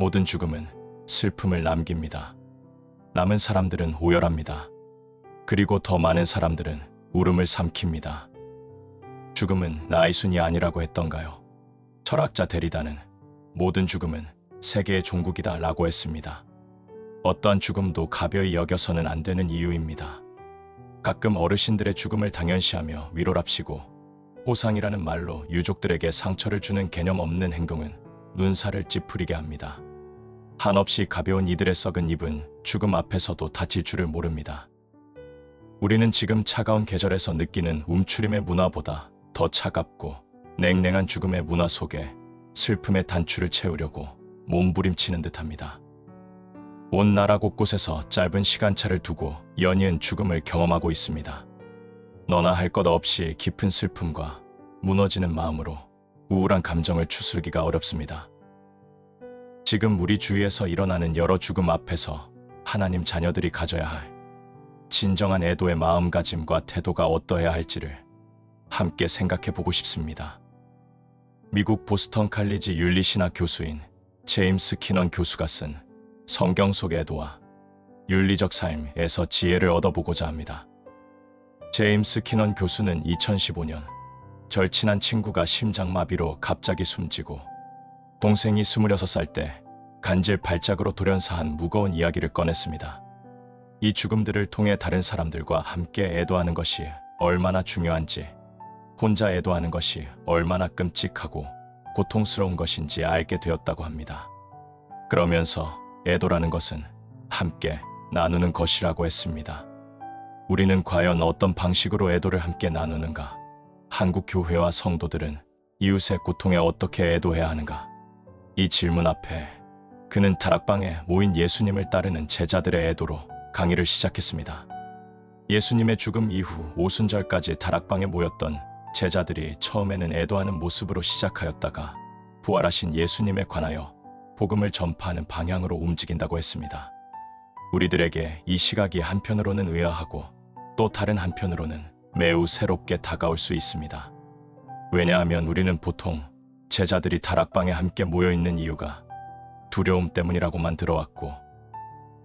모든 죽음은 슬픔을 남깁니다. 남은 사람들은 오열합니다. 그리고 더 많은 사람들은 울음을 삼킵니다. 죽음은 나의 순이 아니라고 했던가요? 철학자 데리다는 모든 죽음은 세계의 종국이다 라고 했습니다. 어떠한 죽음도 가벼이 여겨서는 안 되는 이유입니다. 가끔 어르신들의 죽음을 당연시하며 위로랍시고 호상이라는 말로 유족들에게 상처를 주는 개념 없는 행동은 눈살을 찌푸리게 합니다. 한없이 가벼운 이들의 썩은 입은 죽음 앞에서도 다칠 줄을 모릅니다. 우리는 지금 차가운 계절에서 느끼는 움츠림의 문화보다 더 차갑고 냉랭한 죽음의 문화 속에 슬픔의 단추를 채우려고 몸부림치는 듯합니다. 온 나라 곳곳에서 짧은 시간차를 두고 연이은 죽음을 경험하고 있습니다. 너나 할 것 없이 깊은 슬픔과 무너지는 마음으로 우울한 감정을 추스르기가 어렵습니다. 지금 우리 주위에서 일어나는 여러 죽음 앞에서 하나님 자녀들이 가져야 할 진정한 애도의 마음가짐과 태도가 어떠해야 할지를 함께 생각해 보고 싶습니다. 미국 보스턴 칼리지 윤리신학 교수인 제임스 키넌 교수가 쓴 성경 속 애도와 윤리적 삶에서 지혜를 얻어보고자 합니다. 제임스 키넌 교수는 2015년 절친한 친구가 심장마비로 갑자기 숨지고 동생이 26살 때 간질 발작으로 돌연사한 무거운 이야기를 꺼냈습니다. 이 죽음들을 통해 다른 사람들과 함께 애도하는 것이 얼마나 중요한지, 혼자 애도하는 것이 얼마나 끔찍하고 고통스러운 것인지 알게 되었다고 합니다. 그러면서 애도라는 것은 함께 나누는 것이라고 했습니다. 우리는 과연 어떤 방식으로 애도를 함께 나누는가? 한국 교회와 성도들은 이웃의 고통에 어떻게 애도해야 하는가? 이 질문 앞에 그는 다락방에 모인 예수님을 따르는 제자들의 애도로 강의를 시작했습니다. 예수님의 죽음 이후 오순절까지 다락방에 모였던 제자들이 처음에는 애도하는 모습으로 시작하였다가 부활하신 예수님에 관하여 복음을 전파하는 방향으로 움직인다고 했습니다. 우리들에게 이 시각이 한편으로는 의아하고 또 다른 한편으로는 매우 새롭게 다가올 수 있습니다. 왜냐하면 우리는 보통 제자들이 다락방에 함께 모여있는 이유가 두려움 때문이라고만 들어왔고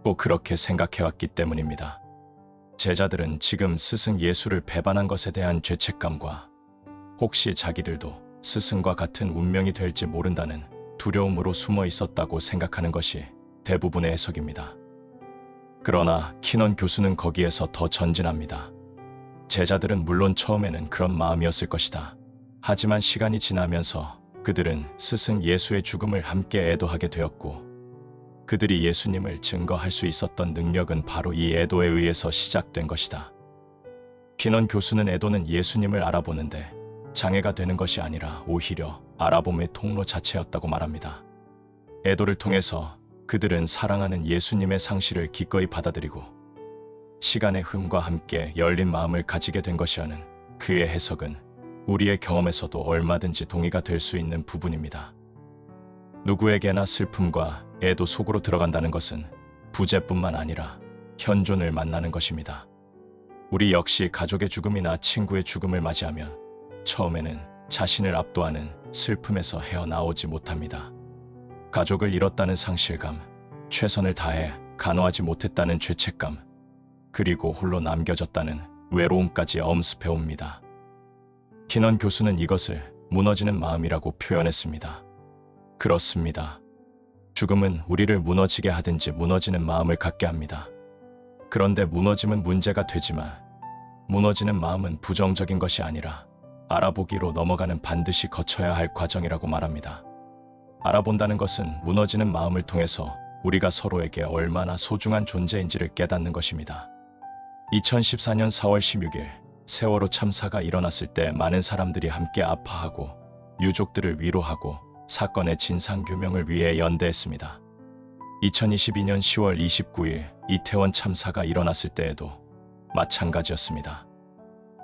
꼭 그렇게 생각해왔기 때문입니다. 제자들은 지금 스승 예수를 배반한 것에 대한 죄책감과 혹시 자기들도 스승과 같은 운명이 될지 모른다는 두려움으로 숨어 있었다고 생각하는 것이 대부분의 해석입니다. 그러나 키넌 교수는 거기에서 더 전진합니다. 제자들은 물론 처음에는 그런 마음이었을 것이다. 하지만 시간이 지나면서 그들은 스승 예수의 죽음을 함께 애도하게 되었고 그들이 예수님을 증거할 수 있었던 능력은 바로 이 애도에 의해서 시작된 것이다. 키넌 교수는 애도는 예수님을 알아보는데 장애가 되는 것이 아니라 오히려 알아봄의 통로 자체였다고 말합니다. 애도를 통해서 그들은 사랑하는 예수님의 상실을 기꺼이 받아들이고 시간의 흐름과 함께 열린 마음을 가지게 된 것이라는 그의 해석은 우리의 경험에서도 얼마든지 동의가 될 수 있는 부분입니다. 누구에게나 슬픔과 애도 속으로 들어간다는 것은 부재뿐만 아니라 현존을 만나는 것입니다. 우리 역시 가족의 죽음이나 친구의 죽음을 맞이하면 처음에는 자신을 압도하는 슬픔에서 헤어나오지 못합니다. 가족을 잃었다는 상실감, 최선을 다해 간호하지 못했다는 죄책감, 그리고 홀로 남겨졌다는 외로움까지 엄습해옵니다. 키넌 교수는 이것을 무너지는 마음이라고 표현했습니다. 그렇습니다. 죽음은 우리를 무너지게 하든지 무너지는 마음을 갖게 합니다. 그런데 무너짐은 문제가 되지만 무너지는 마음은 부정적인 것이 아니라 알아보기로 넘어가는 반드시 거쳐야 할 과정이라고 말합니다. 알아본다는 것은 무너지는 마음을 통해서 우리가 서로에게 얼마나 소중한 존재인지를 깨닫는 것입니다. 2014년 4월 16일 세월호 참사가 일어났을 때 많은 사람들이 함께 아파하고 유족들을 위로하고 사건의 진상규명을 위해 연대했습니다. 2022년 10월 29일 이태원 참사가 일어났을 때에도 마찬가지였습니다.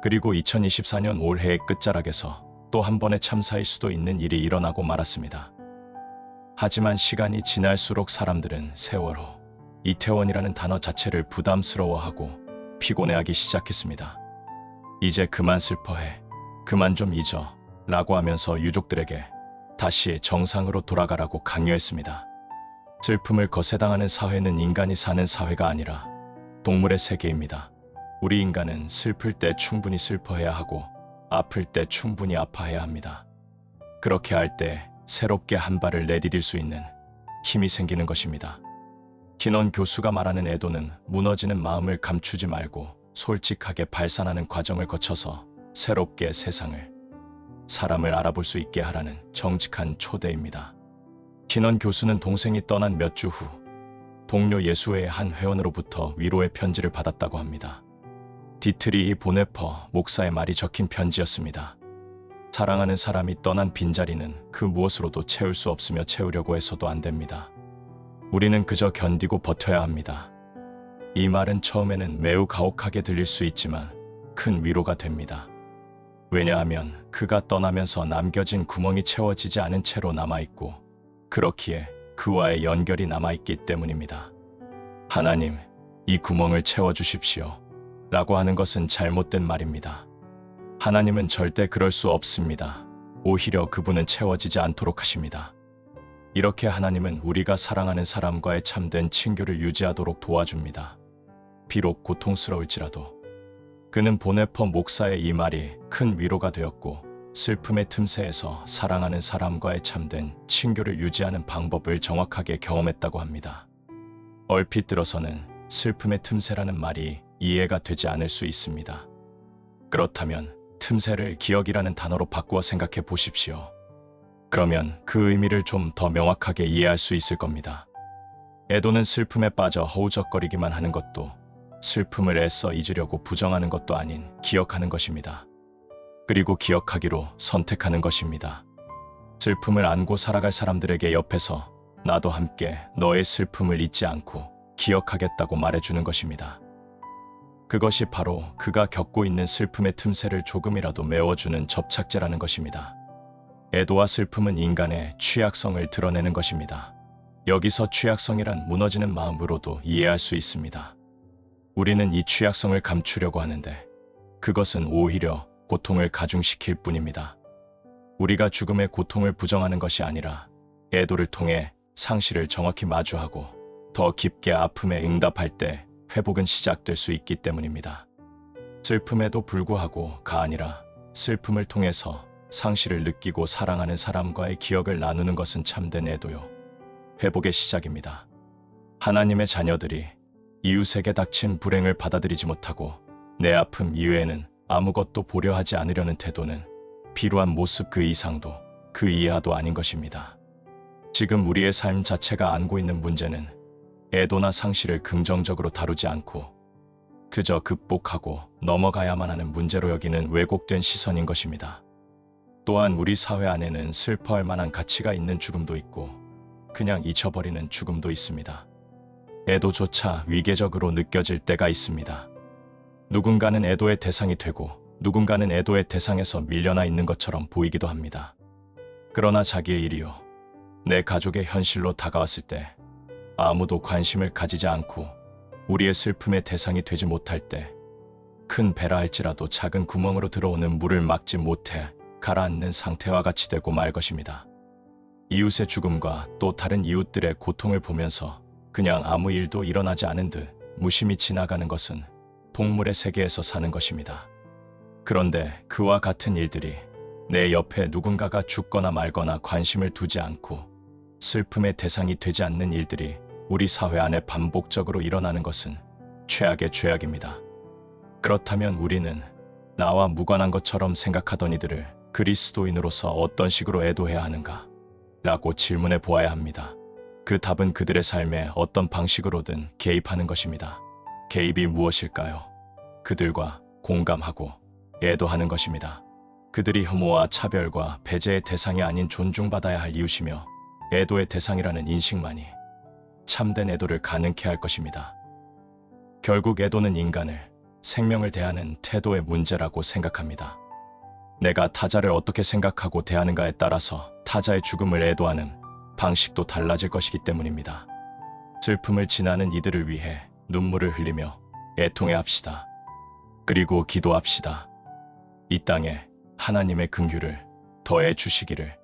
그리고 2024년 올해의 끝자락에서 또 한 번의 참사일 수도 있는 일이 일어나고 말았습니다. 하지만 시간이 지날수록 사람들은 세월호, 이태원이라는 단어 자체를 부담스러워하고 피곤해하기 시작했습니다. 이제 그만 슬퍼해, 그만 좀 잊어 라고 하면서 유족들에게 다시 정상으로 돌아가라고 강요했습니다. 슬픔을 거세당하는 사회는 인간이 사는 사회가 아니라 동물의 세계입니다. 우리 인간은 슬플 때 충분히 슬퍼해야 하고 아플 때 충분히 아파해야 합니다. 그렇게 할 때 새롭게 한 발을 내디딜 수 있는 힘이 생기는 것입니다. 키넌 교수가 말하는 애도는 무너지는 마음을 감추지 말고 솔직하게 발산하는 과정을 거쳐서 새롭게 세상을, 사람을 알아볼 수 있게 하라는 정직한 초대입니다. 키넌 교수는 동생이 떠난 몇 주 후 동료 예수회의 한 회원으로부터 위로의 편지를 받았다고 합니다. 디트리 보네퍼 목사의 말이 적힌 편지였습니다. 사랑하는 사람이 떠난 빈자리는 그 무엇으로도 채울 수 없으며 채우려고 해서도 안 됩니다. 우리는 그저 견디고 버텨야 합니다. 이 말은 처음에는 매우 가혹하게 들릴 수 있지만 큰 위로가 됩니다. 왜냐하면 그가 떠나면서 남겨진 구멍이 채워지지 않은 채로 남아있고 그렇기에 그와의 연결이 남아있기 때문입니다. 하나님, 이 구멍을 채워주십시오. 라고 하는 것은 잘못된 말입니다. 하나님은 절대 그럴 수 없습니다. 오히려 그분은 채워지지 않도록 하십니다. 이렇게 하나님은 우리가 사랑하는 사람과의 참된 친교를 유지하도록 도와줍니다. 비록 고통스러울지라도. 그는 보네퍼 목사의 이 말이 큰 위로가 되었고 슬픔의 틈새에서 사랑하는 사람과의 참된 친교를 유지하는 방법을 정확하게 경험했다고 합니다. 얼핏 들어서는 슬픔의 틈새라는 말이 이해가 되지 않을 수 있습니다. 그렇다면 틈새를 기억이라는 단어로 바꾸어 생각해 보십시오. 그러면 그 의미를 좀 더 명확하게 이해할 수 있을 겁니다. 애도는 슬픔에 빠져 허우적거리기만 하는 것도 슬픔을 애써 잊으려고 부정하는 것도 아닌 기억하는 것입니다. 그리고 기억하기로 선택하는 것입니다. 슬픔을 안고 살아갈 사람들에게 옆에서 나도 함께 너의 슬픔을 잊지 않고 기억하겠다고 말해주는 것입니다. 그것이 바로 그가 겪고 있는 슬픔의 틈새를 조금이라도 메워주는 접착제라는 것입니다. 애도와 슬픔은 인간의 취약성을 드러내는 것입니다. 여기서 취약성이란 무너지는 마음으로도 이해할 수 있습니다. 우리는 이 취약성을 감추려고 하는데 그것은 오히려 고통을 가중시킬 뿐입니다. 우리가 죽음의 고통을 부정하는 것이 아니라 애도를 통해 상실을 정확히 마주하고 더 깊게 아픔에 응답할 때 회복은 시작될 수 있기 때문입니다. 슬픔에도 불구하고가 아니라 슬픔을 통해서 상실을 느끼고 사랑하는 사람과의 기억을 나누는 것은 참된 애도요. 회복의 시작입니다. 하나님의 자녀들이 이웃에게 닥친 불행을 받아들이지 못하고 내 아픔 이외에는 아무것도 보려 하지 않으려는 태도는 필요한 모습 그 이상도 그 이하도 아닌 것입니다. 지금 우리의 삶 자체가 안고 있는 문제는 애도나 상실을 긍정적으로 다루지 않고 그저 극복하고 넘어가야만 하는 문제로 여기는 왜곡된 시선인 것입니다. 또한 우리 사회 안에는 슬퍼할 만한 가치가 있는 죽음도 있고 그냥 잊혀버리는 죽음도 있습니다. 애도조차 위계적으로 느껴질 때가 있습니다. 누군가는 애도의 대상이 되고 누군가는 애도의 대상에서 밀려나 있는 것처럼 보이기도 합니다. 그러나 자기의 일이요, 내 가족의 현실로 다가왔을 때 아무도 관심을 가지지 않고 우리의 슬픔의 대상이 되지 못할 때 큰 배라 할지라도 작은 구멍으로 들어오는 물을 막지 못해 가라앉는 상태와 같이 되고 말 것입니다. 이웃의 죽음과 또 다른 이웃들의 고통을 보면서 그냥 아무 일도 일어나지 않은 듯 무심히 지나가는 것은 동물의 세계에서 사는 것입니다. 그런데 그와 같은 일들이 내 옆에 누군가가 죽거나 말거나 관심을 두지 않고 슬픔의 대상이 되지 않는 일들이 우리 사회 안에 반복적으로 일어나는 것은 최악의 죄악입니다. 그렇다면 우리는 나와 무관한 것처럼 생각하던 이들을 그리스도인으로서 어떤 식으로 애도해야 하는가? 라고 질문해 보아야 합니다. 그 답은 그들의 삶에 어떤 방식으로든 개입하는 것입니다. 개입이 무엇일까요? 그들과 공감하고 애도하는 것입니다. 그들이 혐오와 차별과 배제의 대상이 아닌 존중받아야 할 이웃이며 애도의 대상이라는 인식만이 참된 애도를 가능케 할 것입니다. 결국 애도는 인간을, 생명을 대하는 태도의 문제라고 생각합니다. 내가 타자를 어떻게 생각하고 대하는가에 따라서 타자의 죽음을 애도하는 방식도 달라질 것이기 때문입니다. 슬픔을 지나는 이들을 위해 눈물을 흘리며 애통해 합시다. 그리고 기도합시다. 이 땅에 하나님의 긍휼을 더해 주시기를.